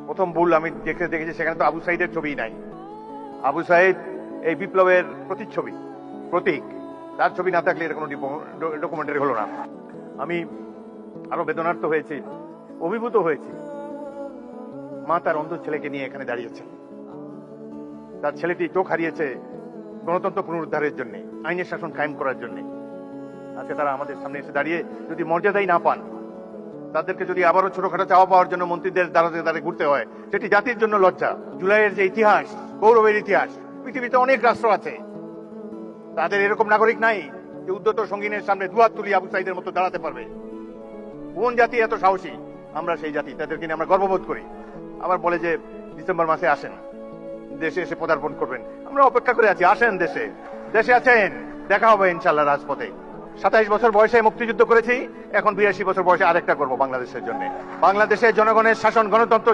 প্রথম ভুল আমি দেখেছি সেখানে তো আবু সাইদের ছবি নাই। আবু সাইদ এই বিপ্লবের প্রতিচ্ছবি, প্রতীক। তার ছবি না থাকলে এর কোনো ডকুমেন্টারি হলো না। আমি আরো বেদনার্থ হয়েছি, অভিভূত হয়েছি। মা তার অন্ধ ছেলেকে নিয়ে এখানে দাঁড়িয়েছে। তার ছেলেটি চোখ হারিয়েছে গণতন্ত্র পুনরুদ্ধারের জন্য, আইনের শাসন কায়েম করার জন্য। আজকে তারা আমাদের সামনে এসে দাঁড়িয়ে যদি মর্যাদাই না পান, তাদেরকে যদি আবারও ছোটখাটো চাওয়া পাওয়ার জন্য মন্ত্রীদের দ্বারা দ্বারে ঘুরতে হয়, সেটি জাতির জন্য লজ্জা। জুলাইয়ের যে ইতিহাস, গৌরবের ইতিহাস, পৃথিবীতে অনেক রাষ্ট্র আছে, তাদের এরকম নাগরিক নাই যে উদ্যত সঙ্গীনের সামনে দুহাত তুলি আবু সাইদের মতো দাঁড়াতে পারবে। কোন জাতি এত সাহসী? আমরা সেই জাতি, তাদেরকে নিয়ে আমরা গর্ববোধ করি। আবার বলে যে ডিসেম্বর মাসে আসেন, দেশে এসে পদার্পণ করবেন। আমরা অপেক্ষা করে আছি, আসেন দেশে। দেশে আছেন, দেখা হবে ইনশাল্লাহ রাজপথে। 27 বছর বয়সে মুক্তিযুদ্ধ করেছি, এখন 82 বছর বয়সে আরেকটা করবো বাংলাদেশের জন্য। বাংলাদেশের জনগণের শাসন, গণতন্ত্র